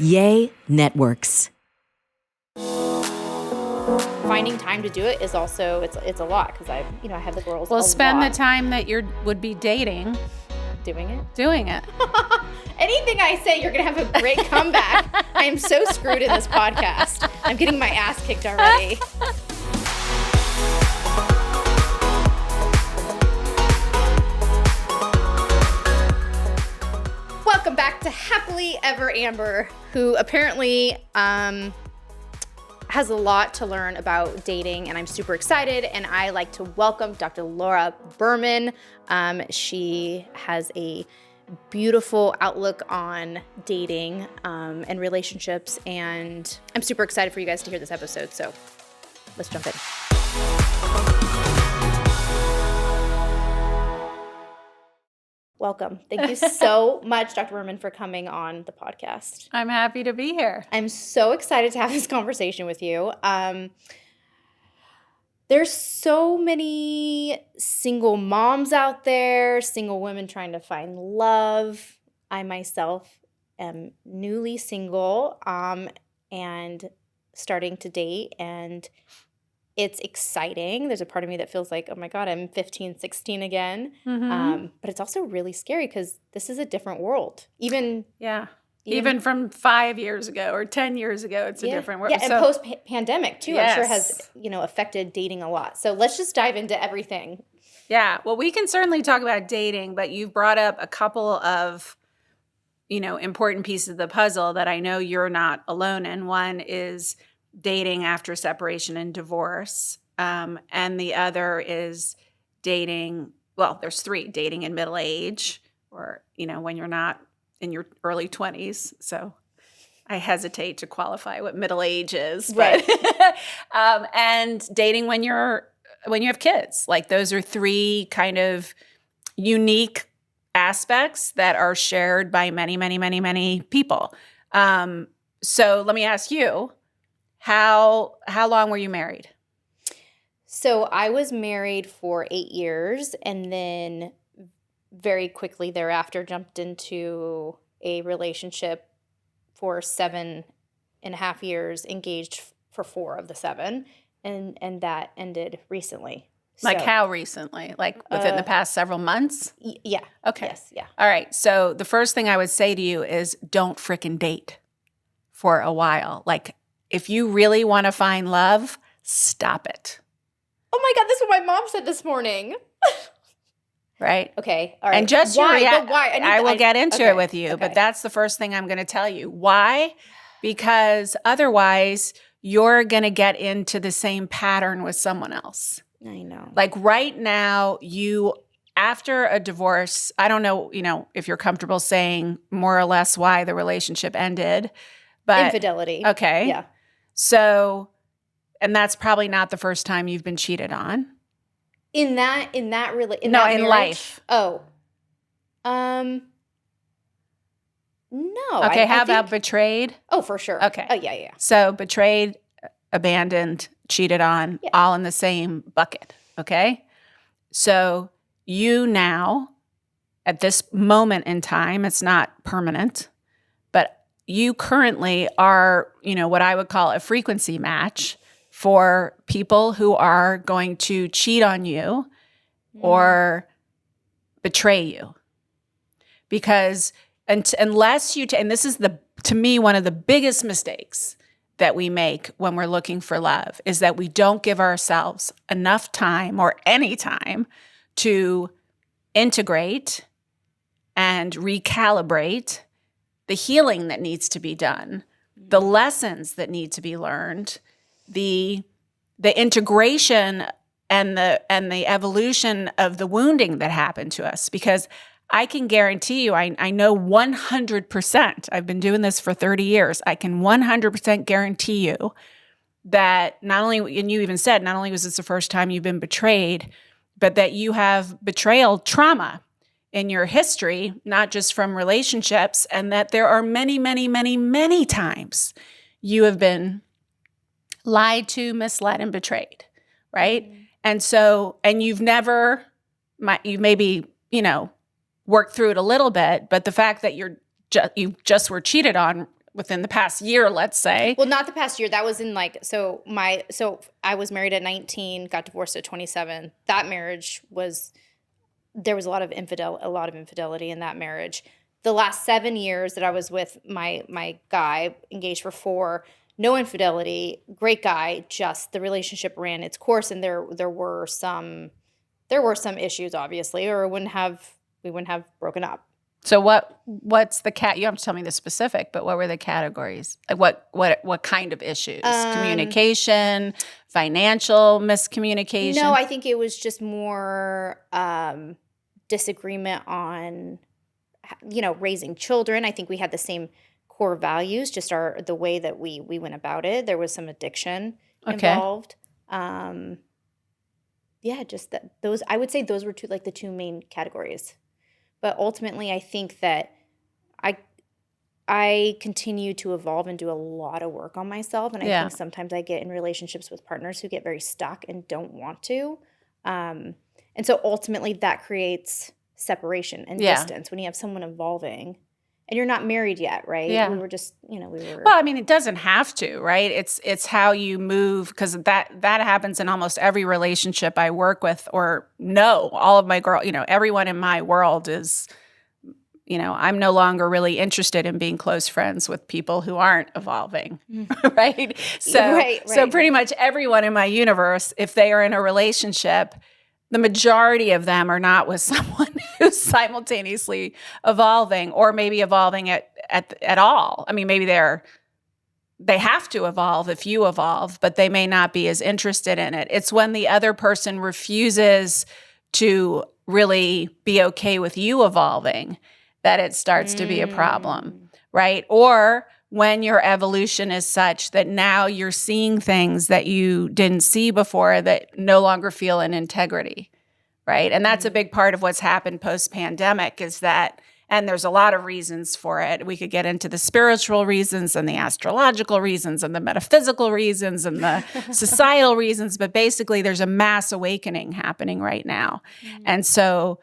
Yay Networks. Finding time to do it is also it's a lot because I have the girls. Well, spend the time that you would be dating doing it. Anything I say, you're gonna have a great comeback. I am so screwed in this podcast. I'm getting my ass kicked already. Welcome back to Happily Ever Ambyr, who apparently has a lot to learn about dating, and I'm super excited. And I like to welcome Dr. Laura Berman. She has a beautiful outlook on dating and relationships, and I'm super excited for you guys to hear this episode. So let's jump in. Welcome. Thank you so much, Dr. Berman, for coming on the podcast. I'm happy to be here. I'm so excited to have this conversation with you. There's so many single moms out there, single women trying to find love. I myself am newly single and starting to date, and it's exciting. There's a part of me that feels like, oh my God, I'm 15, 16 again. Mm-hmm. But it's also really scary because this is a different world. Even from 5 years ago or 10 years ago, it's a different world. Yeah, and post-pandemic too, yes. I'm sure has, affected dating a lot. So let's just dive into everything. Yeah, well, we can certainly talk about dating, but you've brought up a couple of, important pieces of the puzzle that I know you're not alone in. One is dating after separation and divorce, and the other is dating, well, there's three: dating in middle age, or, when you're not in your early 20s. So I hesitate to qualify what middle age is, right? And dating when you have kids. Like, those are three kind of unique aspects that are shared by many, many, many, many people. So let me ask you, how long were you married? So I was married for 8 years, and then very quickly thereafter jumped into a relationship for 7.5 years, engaged for 4 of the 7, and that ended recently. Like, how recently? Like within the past several months? Yeah. Okay. Yes, yeah. All right. So the first thing I would say to you is don't frickin' date for a while. Like, if you really want to find love, stop it. Oh my God, this is what my mom said this morning. Right? Okay. All right. And just why? I will get into it with you, okay. But that's the first thing I'm going to tell you. Why? Because otherwise you're going to get into the same pattern with someone else. I know. Like, right now, after a divorce, I don't know, if you're comfortable saying more or less why the relationship ended, but infidelity. Okay. Yeah. So, and that's probably not the first time you've been cheated on. In life. Oh. No. Okay, how about betrayed? Oh, for sure. Okay. Oh, yeah. So betrayed, abandoned, cheated on, all in the same bucket, okay? So you now, at this moment in time, it's not permanent, but you currently are, what I would call a frequency match for people who are going to cheat on you or betray you. Because unless you, and this is to me, one of the biggest mistakes that we make when we're looking for love, is that we don't give ourselves enough time or any time to integrate and recalibrate the healing that needs to be done, the lessons that need to be learned, the integration and the evolution of the wounding that happened to us. Because I can guarantee you, I know 100%, I've been doing this for 30 years, I can 100% guarantee you that not only, and you even said, not only was this the first time you've been betrayed, but that you have betrayal trauma in your history, not just from relationships, and that there are many, many, many, many times you have been lied to, misled, and betrayed, right? Mm-hmm. And so, and you've never, you maybe, worked through it a little bit, but the fact that you just were cheated on within the past year, let's say. Well, not the past year. That was in so I was married at 19, got divorced at 27. That marriage there was a lot of infidelity in that marriage. The last 7 years that I was with my guy, engaged for 4, no infidelity, great guy, just the relationship ran its course, and there were some issues, obviously, or we wouldn't have broken up. So what's the you don't have to tell me the specific, but what were the categories? Like what kind of issues? Communication, financial miscommunication? No, I think it was just more disagreement on raising children. I think we had the same core values, just the way that we went about it. There was some addiction involved. Just those. I would say those were the two main categories. But ultimately, I think that I continue to evolve and do a lot of work on myself. And I think sometimes I get in relationships with partners who get very stuck and don't want to. And so ultimately that creates separation and distance when you have someone evolving. And you're not married yet, right? Yeah. We were just, we were. Well, I mean, it doesn't have to, right? It's how you move, because that happens in almost every relationship I work with or know. All of my everyone in my world is, I'm no longer really interested in being close friends with people who aren't evolving, right? So pretty much everyone in my universe, if they are in a relationship, the majority of them are not with someone who's simultaneously evolving, or maybe evolving at all. I mean, maybe they have to evolve if you evolve, but they may not be as interested in it. It's when the other person refuses to really be okay with you evolving that it starts to be a problem, right? Or when your evolution is such that now you're seeing things that you didn't see before that no longer feel in integrity, right? And that's a big part of what's happened post-pandemic is that, and there's a lot of reasons for it. We could get into the spiritual reasons and the astrological reasons and the metaphysical reasons and the societal reasons, but basically there's a mass awakening happening right now. And so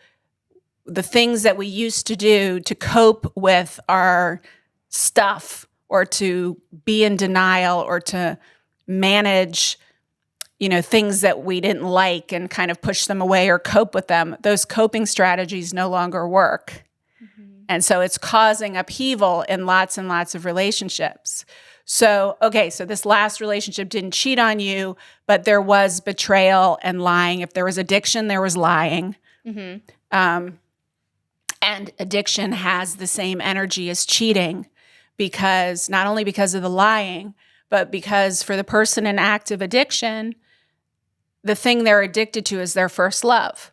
the things that we used to do to cope with our stuff, or to be in denial, or to manage, things that we didn't like and kind of push them away or cope with them, those coping strategies no longer work. And so it's causing upheaval in lots and lots of relationships. So this last relationship didn't cheat on you, but there was betrayal and lying. If there was addiction, there was lying. And addiction has the same energy as cheating. Because not only because of the lying, but because for the person in active addiction, the thing they're addicted to is their first love.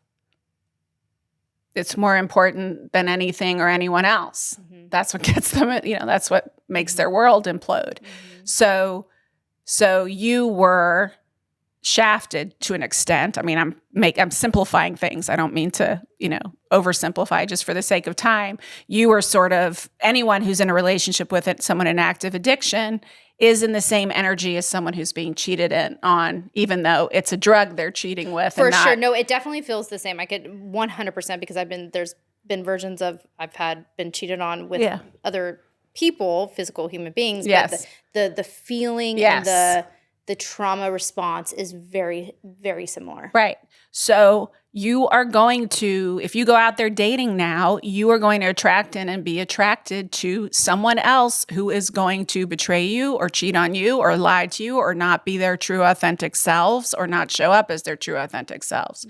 It's more important than anything or anyone else. That's what gets them, that's what makes their world implode. So you were shafted to an extent. I mean, I'm simplifying things. I don't mean to, oversimplify just for the sake of time. You were sort of, anyone who's in a relationship with someone in active addiction is in the same energy as someone who's being cheated on, even though it's a drug they're cheating with. For sure. No, it definitely feels the same. I could 100% because there's been versions of been cheated on with other people, physical human beings. Yes. But the feeling and the trauma response is very, very similar. Right. So you are going to, if you go out there dating now, you are going to attract and be attracted to someone else who is going to betray you or cheat on you or lie to you or not be their true authentic selves or not show up as their true authentic selves.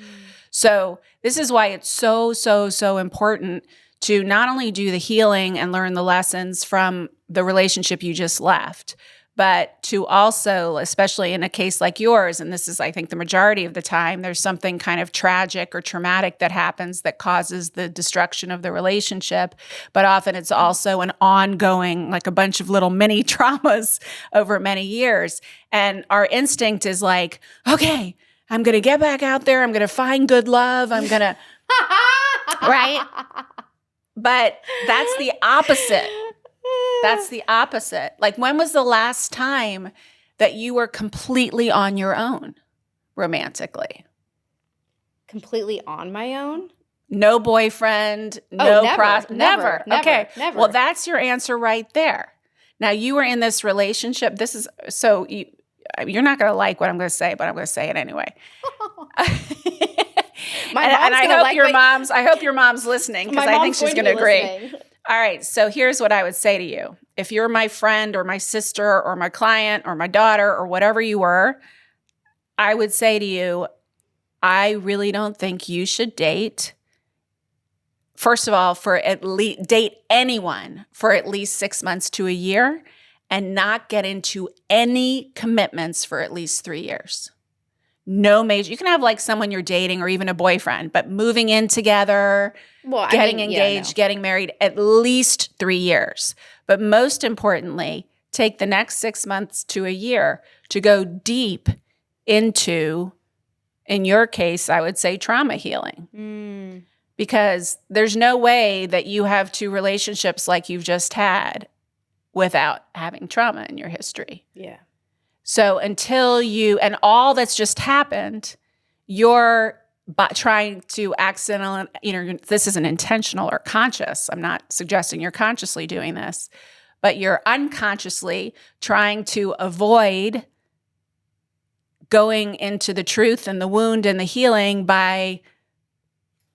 So this is why it's so, so, so important to not only do the healing and learn the lessons from the relationship you just left, but to also, especially in a case like yours, and this is, I think, the majority of the time, there's something kind of tragic or traumatic that happens that causes the destruction of the relationship. But often it's also an ongoing, like a bunch of little mini traumas over many years. And our instinct is like, okay, I'm going to get back out there. I'm going to find good love. I'm going to, right? But that's the opposite. That's the opposite. Like, when was the last time that you were completely on your own romantically? Completely on my own? No boyfriend, never. Never. Okay. Never. Well, that's your answer right there. Now, you were in this relationship. This is so you're not going to like what I'm going to say, but I'm going to say it anyway. I hope your mom's listening, because I think she's going to agree. All right. So here's what I would say to you. If you're my friend or my sister or my client or my daughter or whatever you were, I would say to you, I really don't think you should date. First of all, date anyone for at least 6 months to a year, and not get into any commitments for at least 3 years. No major. You can have like someone you're dating or even a boyfriend, but moving in together, getting engaged, getting married, at least 3 years. But most importantly, take the next 6 months to a year to go deep into, in your case, I would say trauma healing. Because there's no way that you have 2 relationships like you've just had without having trauma in your history. Yeah. So until and all that's just happened, you're trying to accidentally, this isn't intentional or conscious. I'm not suggesting you're consciously doing this, but you're unconsciously trying to avoid going into the truth and the wound and the healing by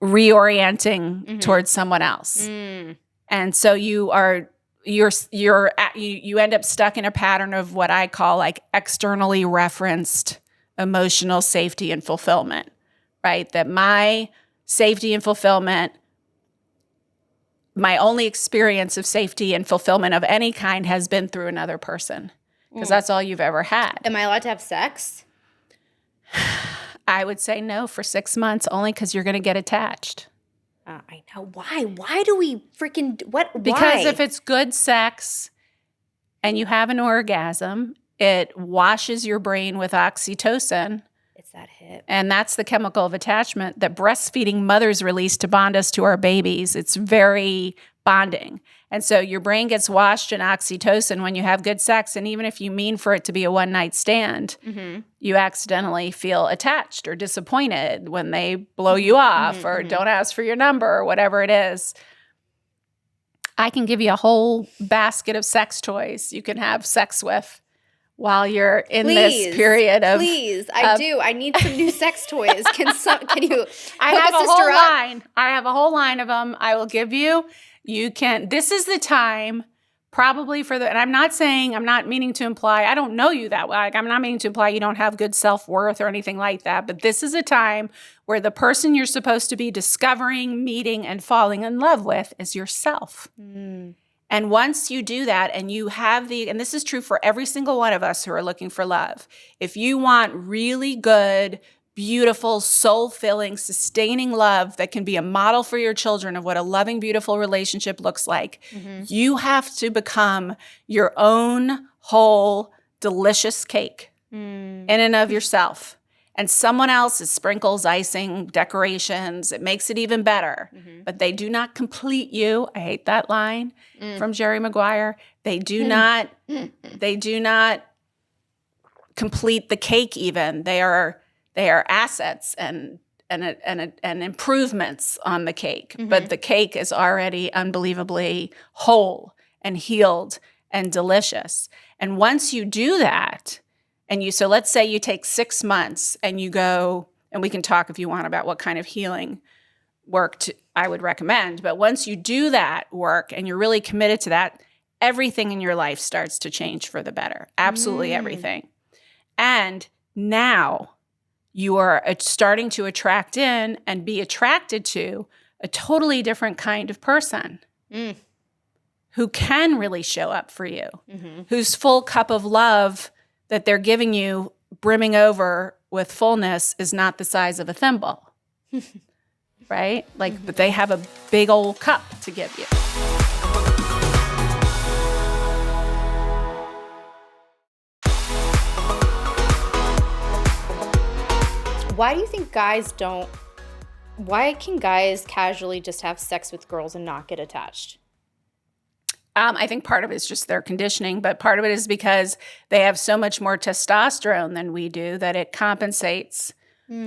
reorienting towards someone else. And so you end up stuck in a pattern of what I call like externally referenced emotional safety and fulfillment, right? That my safety and fulfillment, my only experience of safety and fulfillment of any kind has been through another person, because that's all you've ever had. Am I allowed to have sex? I would say no for 6 months, only because you're going to get attached. I know. Why? Why do we freaking what? Because why? if it's good sex and you have an orgasm, it washes your brain with oxytocin. It's that hit. And that's the chemical of attachment that breastfeeding mothers release to bond us to our babies. It's very bonding. And so your brain gets washed in oxytocin when you have good sex. And even if you mean for it to be a one-night stand, you accidentally feel attached or disappointed when they blow you off or don't ask for your number or whatever it is. I can give you a whole basket of sex toys you can have sex with while you're in this period of... Please, I do. I need some new sex toys. Can you I have a whole line. I have a whole line of them I will give you. You can, this is the time probably and I'm not meaning to imply, I don't know you that well. Like, I'm not meaning to imply you don't have good self-worth or anything like that, but this is a time where the person you're supposed to be discovering, meeting, and falling in love with is yourself. And once you do that and you have and this is true for every single one of us who are looking for love, if you want really good, beautiful, soul-filling, sustaining love that can be a model for your children of what a loving, beautiful relationship looks like, you have to become your own whole, delicious cake in and of yourself. And someone else's sprinkles, icing, decorations, it makes it even better. But they do not complete you. I hate that line from Jerry Maguire. They do not complete the cake even. They are assets and improvements on the cake. But the cake is already unbelievably whole and healed and delicious. And once you do that, so let's say you take 6 months and you go, and we can talk if you want about what kind of healing work I would recommend. But once you do that work and you're really committed to that, everything in your life starts to change for the better. Absolutely everything. And now you are starting to attract in and be attracted to a totally different kind of person who can really show up for you, whose full cup of love that they're giving you, brimming over with fullness, is not the size of a thimble, right? But they have a big old cup to give you. Why do you think why can guys casually just have sex with girls and not get attached? I think part of it is just their conditioning, but part of it is because they have so much more testosterone than we do that it compensates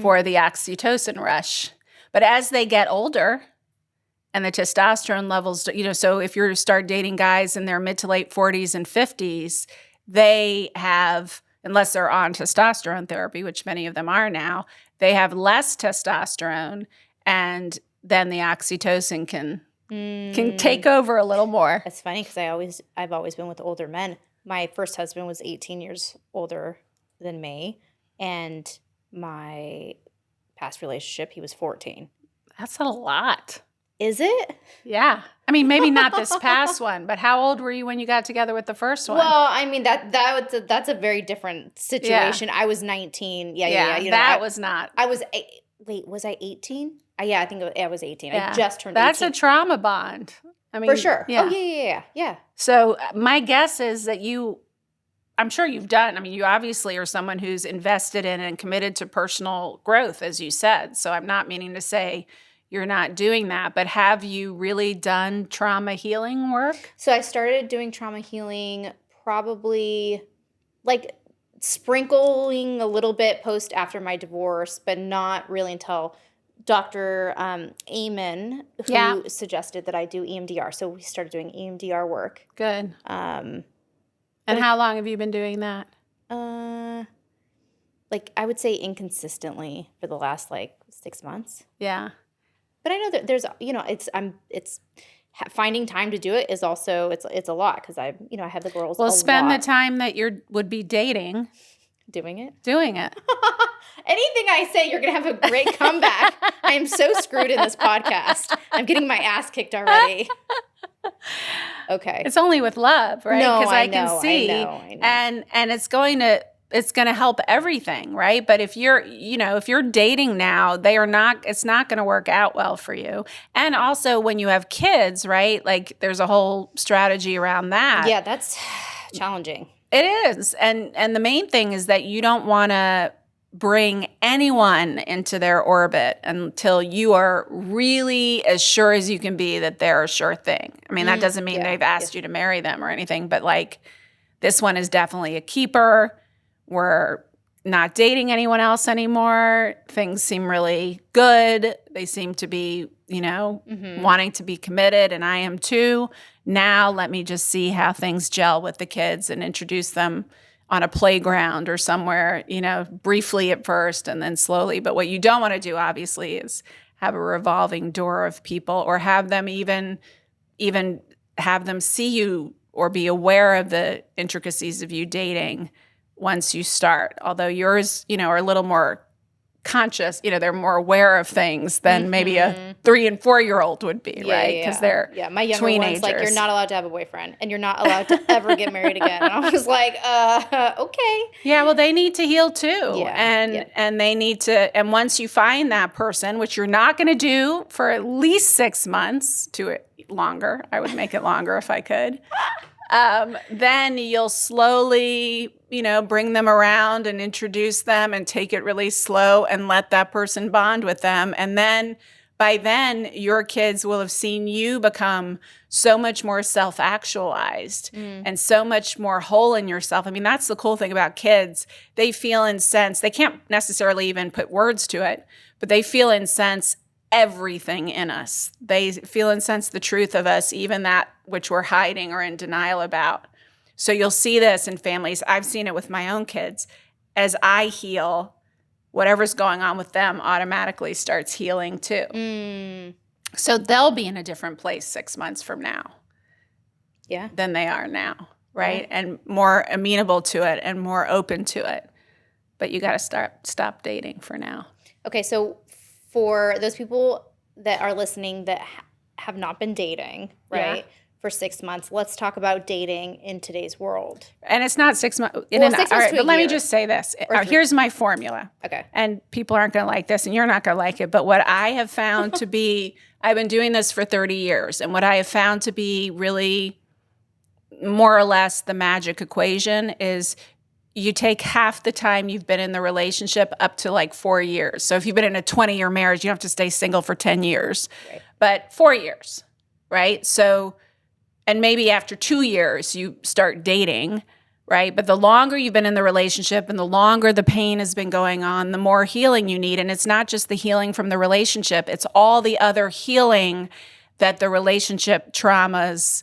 for the oxytocin rush. But as they get older and the testosterone levels, so if you start dating guys in their mid to late 40s and 50s, they have, unless they're on testosterone therapy, which many of them are now, they have less testosterone, and then the oxytocin can take over a little more. That's funny because I've always been with older men. My first husband was 18 years older than me, and my past relationship, he was 14. That's a lot. Is it? Yeah. I mean, maybe not this past one, but how old were you when you got together with the first one? Well, I mean, that's a very different situation. Yeah. I was 19. Yeah. That was not. Was I 18? Yeah, I think I was 18. Yeah. I just turned 18. That's a trauma bond. I mean, for sure. Yeah. Oh, yeah. So my guess is that I'm sure you've done, I mean, you obviously are someone who's invested in and committed to personal growth, as you said. So I'm not meaning to say you're not doing that, but have you really done trauma healing work? So I started doing trauma healing probably like sprinkling a little bit after my divorce, but not really until Dr. Amon, who suggested that I do EMDR. So we started doing EMDR work. Good. And how long have you been doing that? Like I would say inconsistently for the last 6 months. Yeah. But I know that there's, it's finding time to do it is also, it's a lot because I have the girls. Well, spend the time that would be dating. Doing it. Anything I say, you're going to have a great comeback. I am so screwed in this podcast. I'm getting my ass kicked already. Okay. It's only with love, right? No, because I can know, see, I know. And it's going to help everything, right? But if you're dating now, it's not going to work out well for you. And also when you have kids, right? Like there's a whole strategy around that. Yeah, that's challenging. It is. And the main thing is that you don't want to bring anyone into their orbit until you are really as sure as you can be that they're a sure thing. I mean, that doesn't mean they've asked you to marry them or anything, but this one is definitely a keeper. We're not dating anyone else anymore. Things seem really good. They seem to be, wanting to be committed, and I am too. Now let me just see how things gel with the kids and introduce them on a playground or somewhere, briefly at first and then slowly. But what you don't want to do, obviously, is have a revolving door of people or have them even have them see you or be aware of the intricacies of you dating once you start. Although yours, are a little more conscious, they're more aware of things than maybe a 3 and 4 year old would be, right? Because they're my younger teenagers. One's you're not allowed to have a boyfriend and you're not allowed to ever get married again. And I was like, okay. Yeah, well, they need to heal too. Yeah, and they need to, and once you find that person, which you're not going to do for at least 6 months to longer, I would make it longer if I could. Then you'll slowly, bring them around and introduce them and take it really slow and let that person bond with them. And then by then, your kids will have seen you become so much more self-actualized and so much more whole in yourself. I mean, that's the cool thing about kids. They feel and sense, they can't necessarily even put words to it, but they feel and sense everything in us. They feel and sense the truth of us, even that which we're hiding or in denial about. So you'll see this in families. I've seen it with my own kids. As I heal, whatever's going on with them automatically starts healing too. So they'll be in a different place 6 months from now than they are now, right? And more amenable to it and more open to it. But you got to stop dating for now. Okay, so for those people that are listening that have not been dating, right, for 6 months, let's talk about dating in today's world. And it's not 6 months. All right, but let me just say this. Here's my formula. Okay. And people aren't going to like this, and you're not going to like it. But what I have found to be, I've been doing this for 30 years, and what I have found to be really more or less the magic equation is you take half the time you've been in the relationship up to 4 years. So if you've been in a 20-year marriage, you don't have to stay single for 10 years, but 4 years, right? So, and maybe after 2 years, you start dating, right? But the longer you've been in the relationship and the longer the pain has been going on, the more healing you need. And it's not just the healing from the relationship, it's all the other healing that the relationship traumas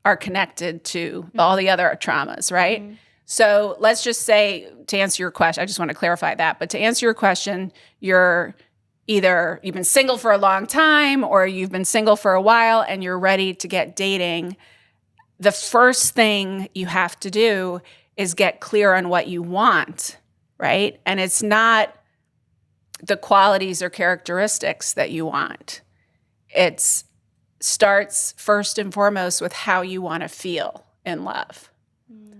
are connected to all the other traumas, right? So let's just say, to answer your question, I just want to clarify that, but to answer your question, you've been single for a long time or you've been single for a while and you're ready to get dating. The first thing you have to do is get clear on what you want, right? And it's not the qualities or characteristics that you want. It starts first and foremost with how you want to feel in love.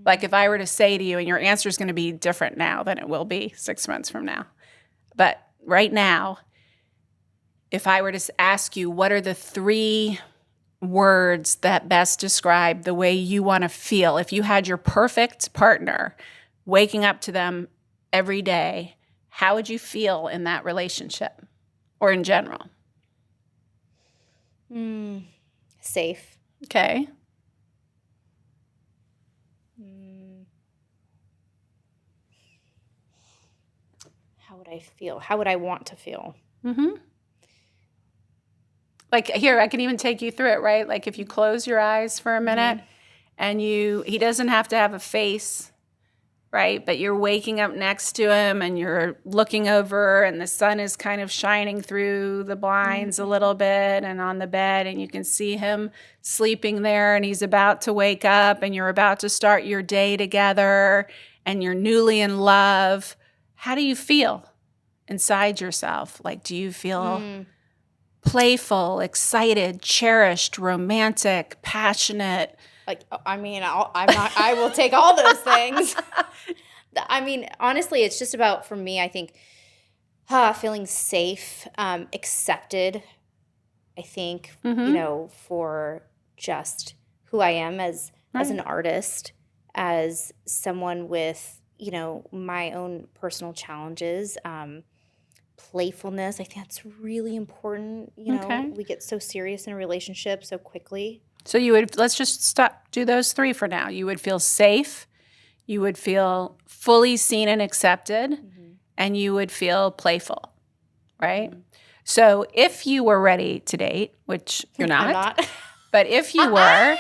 Like if I were to say to you, and your answer is going to be different now than it will be 6 months from now. But right now, if I were to ask you, what are the 3 words that best describe the way you want to feel? If you had your perfect partner, waking up to them every day, how would you feel in that relationship or in general? Safe. Okay. How would I feel? How would I want to feel? Like here, I can even take you through it, right? Like if you close your eyes for a minute and he doesn't have to have a face, right? But you're waking up next to him and you're looking over and the sun is kind of shining through the blinds a little bit and on the bed and you can see him sleeping there and he's about to wake up and you're about to start your day together and you're newly in love. How do you feel inside yourself? Like, do you feel playful, excited, cherished, romantic, passionate? Like, I mean, I will take all those things. I mean, honestly, it's just about, for me, I think, feeling safe, accepted, I think, for just who I am as an artist, as someone with, my own personal challenges, playfulness. I think that's really important. We get so serious in a relationship so quickly. So let's just do those 3 for now. You would feel safe, you would feel fully seen and accepted, and you would feel playful, right? So if you were ready to date, which you're not, I'm not. But if you were,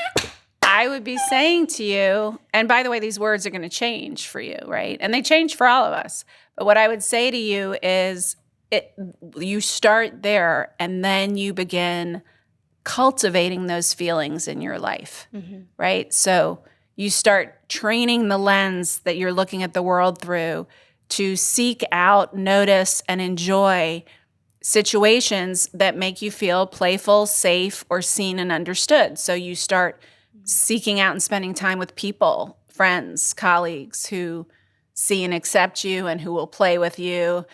I would be saying to you, and by the way, these words are going to change for you, right? And they change for all of us. But what I would say to you is you start there and then you begin cultivating those feelings in your life, right? So you start training the lens that you're looking at the world through to seek out, notice, and enjoy situations that make you feel playful, safe, or seen and understood. So you start seeking out and spending time with people, friends, colleagues who see and accept you and who will play with you,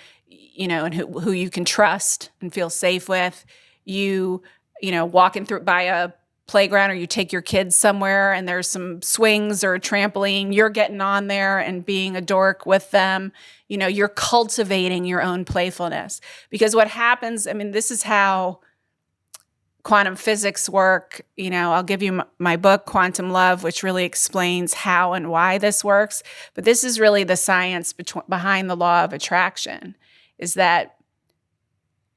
and who you can trust and feel safe with. Walking through by a playground or you take your kids somewhere and there's some swings or a trampoline, you're getting on there and being a dork with them. You're cultivating your own playfulness. Because what happens, this is how quantum physics work. I'll give you my book, Quantum Love, which really explains how and why this works. But this is really the science behind the law of attraction, is that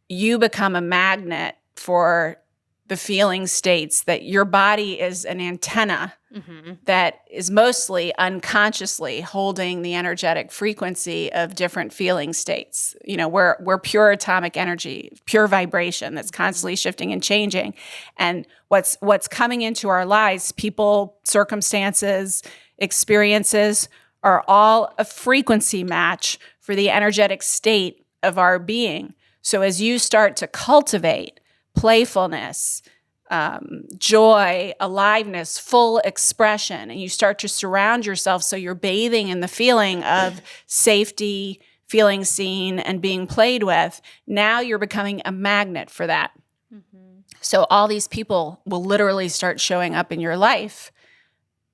you become a magnet for the feeling states, that your body is an antenna that is mostly unconsciously holding the energetic frequency of different feeling states. We're pure atomic energy, pure vibration that's constantly shifting and changing. And what's coming into our lives, people, circumstances, experiences, are all a frequency match for the energetic state of our being. So as you start to cultivate playfulness, joy, aliveness, full expression, and you start to surround yourself so you're bathing in the feeling of safety, feeling seen, and being played with, now you're becoming a magnet for that. So all these people will literally start showing up in your life.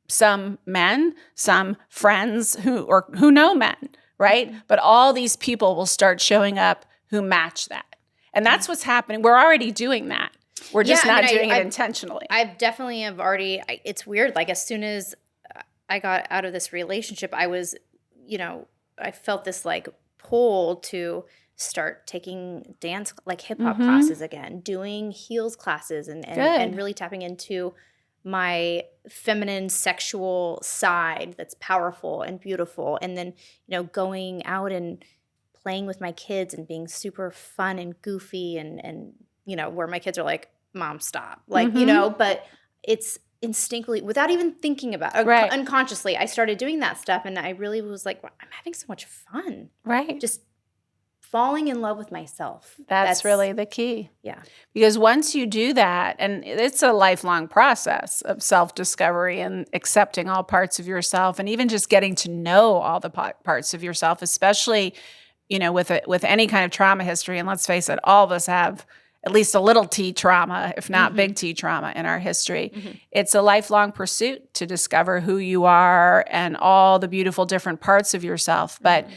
Some men, some friends who know men, right? But all these people will start showing up who match that. And that's what's happening. We're already doing that. We're just not doing it intentionally. I've definitely have already, it's weird. Like as soon as I got out of this relationship, I was, I felt this like pull to start taking dance, like hip hop classes again, doing heels classes and really tapping into my feminine sexual side that's powerful and beautiful. And then, going out and playing with my kids and being super fun and goofy and where my kids are like, Mom, stop. Like, but it's instinctively, without even thinking about it, unconsciously, I started doing that stuff. And I really was like, wow, I'm having so much fun. Right. Just falling in love with myself. That's really the key. Yeah. Because once you do that, and it's a lifelong process of self-discovery and accepting all parts of yourself and even just getting to know all the parts of yourself, especially, with any kind of trauma history. And let's face it, all of us have at least a little T trauma, if not big T trauma in our history. It's a lifelong pursuit to discover who you are and all the beautiful different parts of yourself. But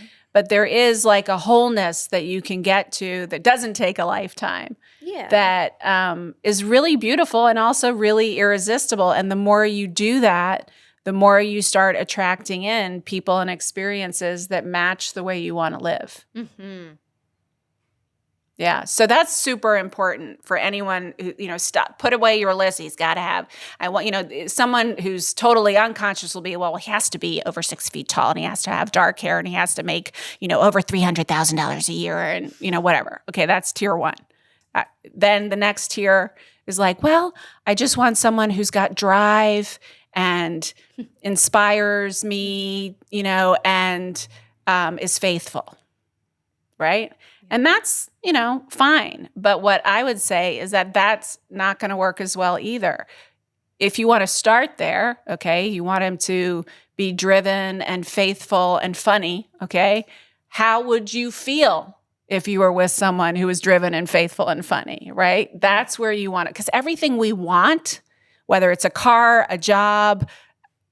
there is like a wholeness that you can get to that doesn't take a lifetime. Yeah. That is really beautiful and also really irresistible. And the more you do that, the more you start attracting in people and experiences that match the way you want to live. Yeah, so that's super important for anyone who, put away your list. He's got to have, someone who's totally unconscious will be, well, he has to be over 6 feet tall and he has to have dark hair and he has to make, over $300,000 a year and, whatever. Okay, that's tier one. Then the next tier is like, well, I just want someone who's got drive and inspires me, and is faithful, right? And that's, fine. But what I would say is that that's not going to work as well either. If you want to start there, okay, you want him to be driven and faithful and funny, okay, how would you feel if you were with someone who was driven and faithful and funny, right? That's where you want it. Because everything we want, whether it's a car, a job,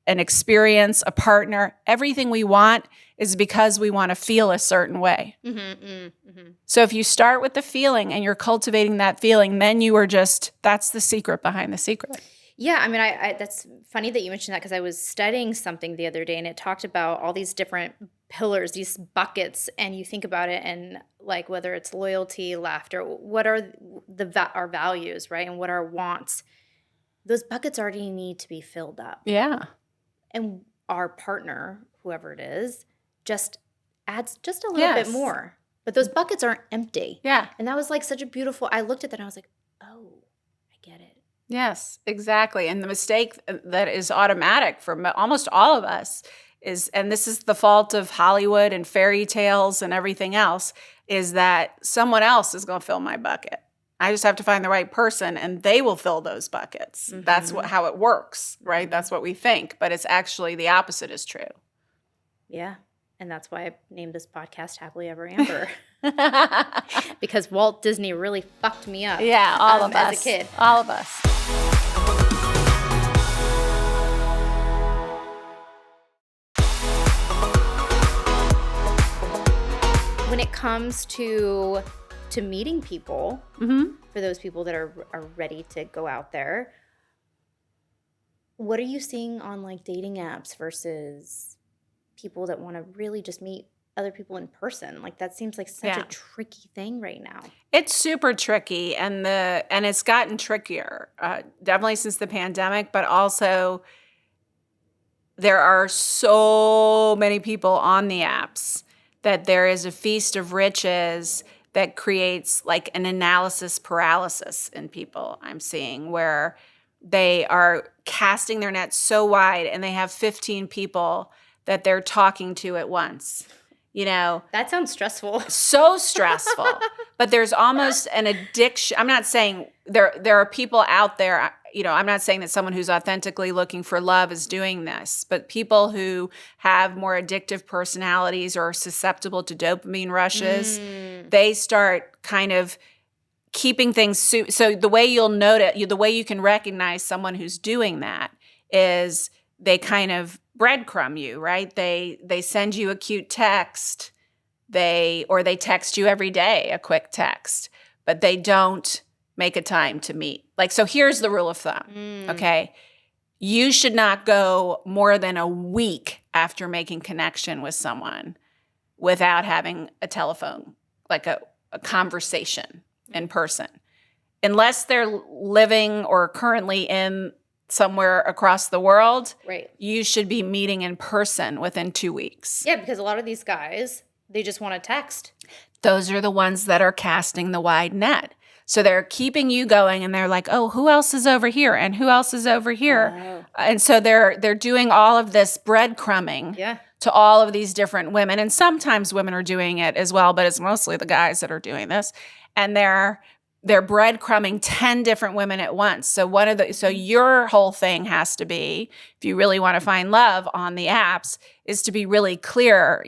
an experience, a partner, everything we want is because we want to feel a certain way. So if you start with the feeling and you're cultivating that feeling, then you are that's the secret behind the secret. Yeah, I mean, I that's funny that you mentioned that because I was studying something the other day and it talked about all these different pillars, these buckets, and you think about it and like whether it's loyalty, laughter, what are our values, right? And what are our wants. Those buckets already need to be filled up. Yeah. And our partner, whoever it is, just adds just a little bit more. But those buckets aren't empty. Yeah. And that was like such a beautiful, I looked at that and I was like, oh, I get it. Yes, exactly. And the mistake that is automatic for almost all of us is, and this is the fault of Hollywood and fairy tales and everything else, is that someone else is going to fill my bucket. I just have to find the right person and they will fill those buckets. That's how it works, right? That's what we think. But it's actually the opposite is true. Yeah. And that's why I named this podcast Happily Ever Amber. Because Walt Disney really fucked me up. Yeah, all of us. As a kid. All of us. When it comes to meeting people, for those people that are ready to go out there, what are you seeing on like dating apps versus people that want to really just meet other people in person? Like that seems like such a tricky thing right now. It's super tricky, and it's gotten trickier, definitely since the pandemic, but also there are so many people on the apps that there is a feast of riches that creates like an analysis paralysis in people I'm seeing, where they are casting their net so wide and they have 15 people that they're talking to at once. That sounds stressful. So stressful. But there's almost an addiction. I'm not saying there are people out there, I'm not saying that someone who's authentically looking for love is doing this, but people who have more addictive personalities or are susceptible to dopamine rushes, they start kind of keeping things so the way you'll notice, the way you can recognize someone who's doing that is they kind of breadcrumb you, right? They send you a cute text, or they text you every day, a quick text, but they don't make a time to meet. Like, so here's the rule of thumb, okay? You should not go more than a week after making connection with someone without having a telephone like a conversation in person. Unless they're living or currently in somewhere across the world, Right. you should be meeting in person within 2 weeks. Yeah, because a lot of these guys, they just want to text. Those are the ones that are casting the wide net. So they're keeping you going, and they're like, oh, who else is over here? And who else is over here? Oh. And so they're doing all of this breadcrumbing to all of these different women. And sometimes women are doing it as well, but it's mostly the guys that are doing this. And they're breadcrumbing 10 different women at once. So your whole thing has to be, if you really want to find love on the apps, is to be really clear,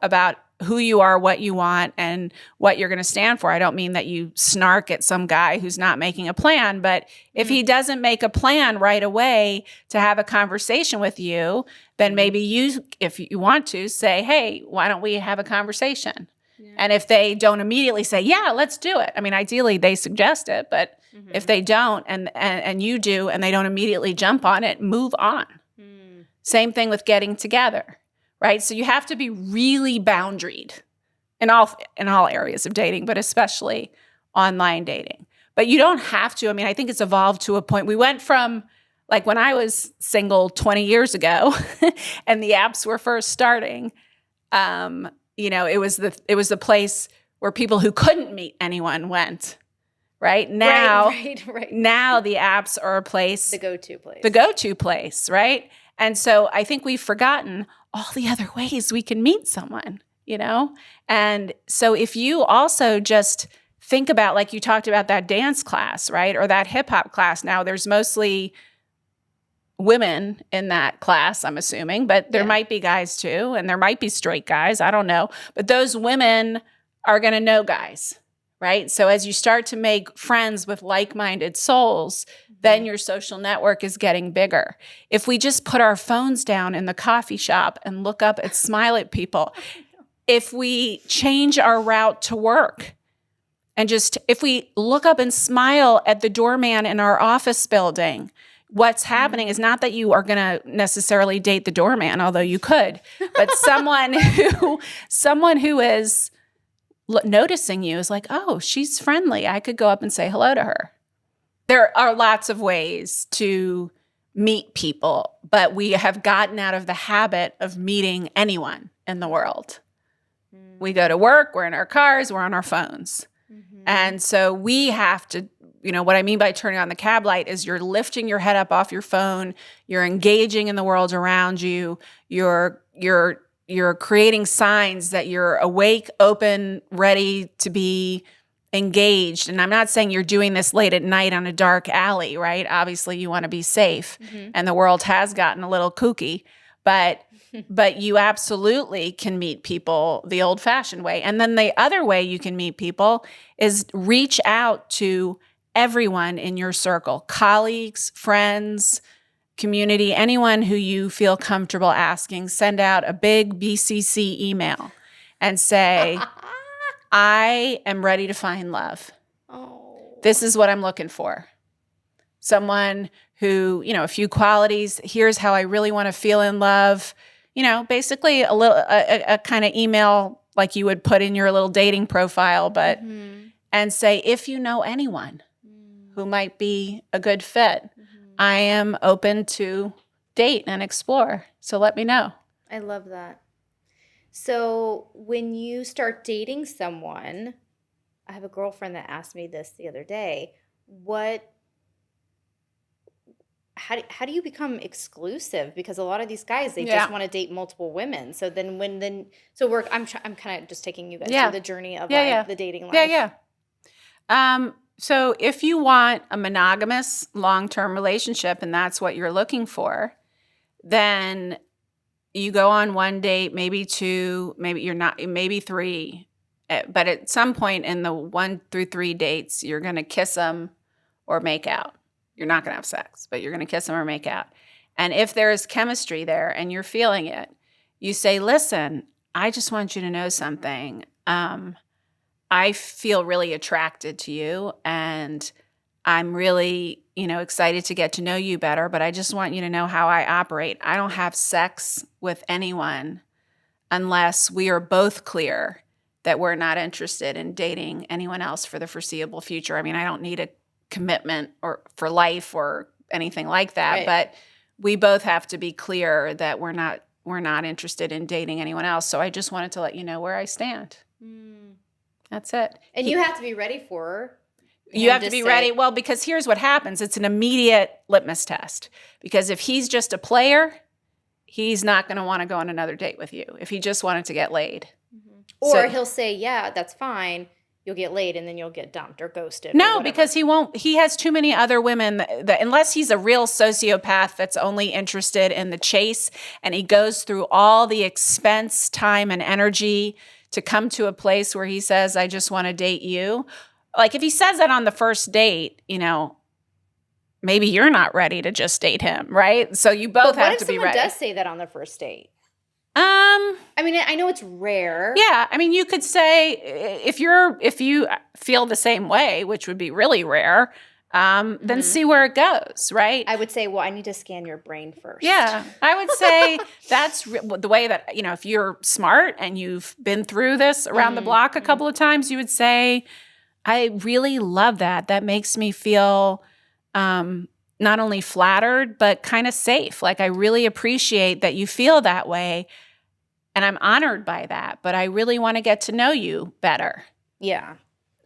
about who you are, what you want, and what you're going to stand for. I don't mean that you snark at some guy who's not making a plan, but if he doesn't make a plan right away to have a conversation with you, then maybe you, if you want to, say, hey, why don't we have a conversation? Yeah. And if they don't immediately say, yeah, let's do it. I mean, ideally they suggest it, but if they don't and you do, and they don't immediately jump on it, move on. Same thing with getting together. Right? So you have to be really boundaried in all areas of dating, but especially online dating. But you don't have to. I mean, I think it's evolved to a point. We went from, like, when I was single 20 years ago and the apps were first starting, it was the place where people who couldn't meet anyone went. Right? Now, right. Now the apps are a place. The go-to place. The go-to place, right? And so I think we've forgotten all the other ways we can meet someone, And so if you also just think about, like you talked about that dance class, right? Or that hip hop class. Now there's mostly women in that class, I'm assuming, but there might be guys too, and there might be straight guys. I don't know. But those women are going to know guys, right? So as you start to make friends with like-minded souls, then your social network is getting bigger. If we just put our phones down in the coffee shop and look up and smile at people, if we change our route to work and if we look up and smile at the doorman in our office building, what's happening is not that you are going to necessarily date the doorman, although you could, but someone who is noticing you is like, oh, she's friendly. I could go up and say hello to her. There are lots of ways to meet people, but we have gotten out of the habit of meeting anyone in the world. We go to work, we're in our cars, we're on our phones. And so we have to, what I mean by turning on the cab light is you're lifting your head up off your phone, you're engaging in the world around you, you're creating signs that you're awake, open, ready to be engaged. And I'm not saying you're doing this late at night on a dark alley, right? Obviously you want to be safe, and the world has gotten a little kooky, but you absolutely can meet people the old-fashioned way. And then the other way you can meet people is reach out to everyone in your circle, colleagues, friends, community, anyone who you feel comfortable asking. Send out a big BCC email and say, I am ready to find love. Oh. This is what I'm looking for. Someone who, a few qualities. Here's how I really want to feel in love. Basically a kind of email like you would put in your little dating profile, but and say, if you know anyone who might be a good fit, I am open to date and explore. So let me know. I love that. So when you start dating someone, I have a girlfriend that asked me this the other day, how do you become exclusive? Because a lot of these guys, they just want to date multiple women. So then I'm kind of just taking you guys through the journey of the dating life. So if you want a monogamous long-term relationship and that's what you're looking for, then you go on one date, maybe two, maybe three. But at some point in the 1 through 3 dates, you're going to kiss them or make out. You're not going to have sex, but you're going to kiss them or make out. And if there's chemistry there and you're feeling it, you say, listen, I just want you to know something. I feel really attracted to you, and I'm really, excited to get to know you better, but I just want you to know how I operate. I don't have sex with anyone unless we are both clear that we're not interested in dating anyone else for the foreseeable future. I mean, I don't need a commitment or for life or anything like that, Right. but we both have to be clear that we're not interested in dating anyone else. So I just wanted to let you know where I stand. That's it. And you have to be ready for You have to be ready. Well, because here's what happens. It's an immediate litmus test. Because if he's just a player, he's not going to want to go on another date with you if he just wanted to get laid. Or he'll say, yeah, that's fine. You'll get laid and then you'll get dumped or ghosted. No, because he won't. He has too many other women that unless he's a real sociopath that's only interested in the chase and he goes through all the expense, time, and energy to come to a place where he says, I just want to date you. Like if he says that on the first date, maybe you're not ready to just date him, right? So you both have to be ready. What if someone does say that on the first date? I mean, I know it's rare. Yeah, I mean, you could say if you feel the same way, which would be really rare, then see where it goes, right? I would say, well, I need to scan your brain first. Yeah, I would say that's the way that, if you're smart and you've been through this around the block a couple of times, you would say, I really love that. That makes me feel not only flattered, but kind of safe. Like I really appreciate that you feel that way. And I'm honored by that, but I really want to get to know you better. Yeah.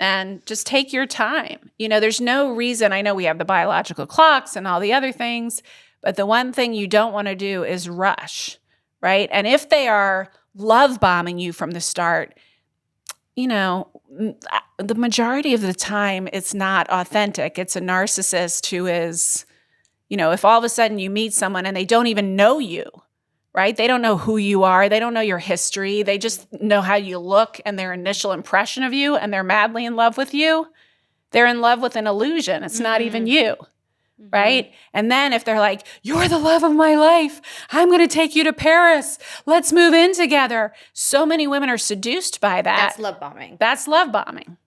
And just take your time. There's no reason. I know we have the biological clocks and all the other things, but the one thing you don't want to do is rush, right? And if they are love bombing you from the start, the majority of the time it's not authentic. It's a narcissist who is, if all of a sudden you meet someone and they don't even know you, right? They don't know who you are. They don't know your history. They just know how you look and their initial impression of you, and they're madly in love with you. They're in love with an illusion. It's not even you, right? And then if they're like, you're the love of my life. I'm going to take you to Paris. Let's move in together. So many women are seduced by that. That's love bombing. That's love bombing.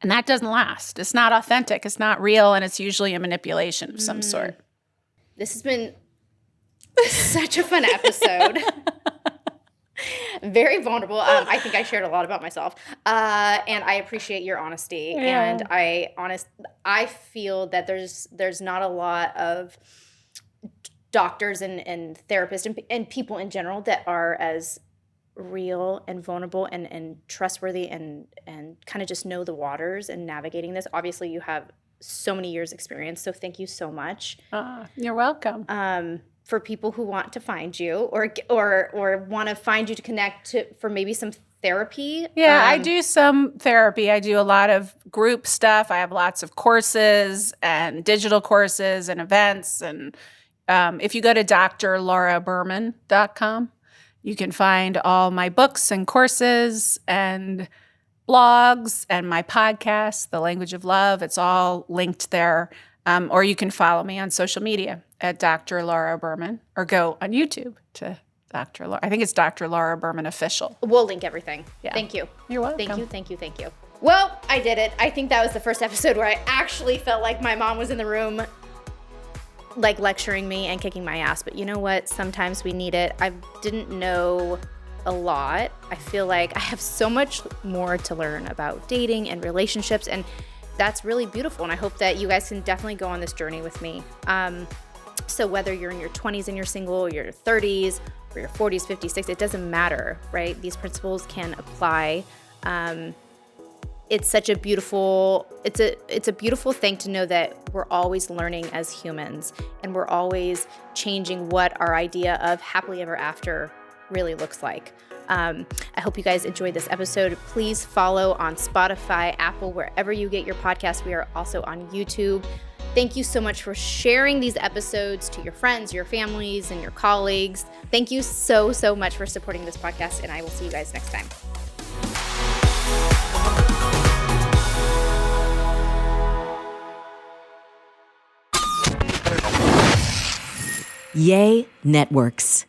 And that doesn't last. It's not authentic. It's not real. And it's usually a manipulation of some sort. This has been such a fun episode. Very vulnerable. I think I shared a lot about myself. And I appreciate your honesty. Yeah. And I feel that there's not a lot of doctors and therapists and people in general that are as real and vulnerable and trustworthy and kind of just know the waters and navigating this. Obviously, you have so many years experience, so thank you so much. You're welcome. For people who want to find you or want to find you to connect to for maybe some therapy. Yeah, I do some therapy. I do a lot of group stuff. I have lots of courses and digital courses and events. And if you go to drlauraberman.com, you can find all my books and courses and blogs and my podcast, The Language of Love. It's all linked there. Or you can follow me on social media at Dr. Laura Berman, or go on YouTube to Dr. Laura. I think it's Dr. Laura Berman Official. We'll link everything. Yeah. Thank you. You're welcome. Thank you. Well, I did it. I think that was the first episode where I actually felt like my mom was in the room, like lecturing me and kicking my ass. But you know what? Sometimes we need it. I didn't know a lot. I feel like I have so much more to learn about dating and relationships, and that's really beautiful. And I hope that you guys can definitely go on this journey with me. So whether you're in your 20s and you're single, or your 30s, or your 40s, 50s, 60s, it doesn't matter, right? These principles can apply. It's such a beautiful, it's a beautiful thing to know that we're always learning as humans, and we're always changing what our idea of happily ever after really looks like. I hope you guys enjoyed this episode. Please follow on Spotify, Apple, wherever you get your podcasts. We are also on YouTube. Thank you so much for sharing these episodes to your friends, your families, and your colleagues. Thank you so, so much for supporting this podcast, and I will see you guys next time. Yay Networks.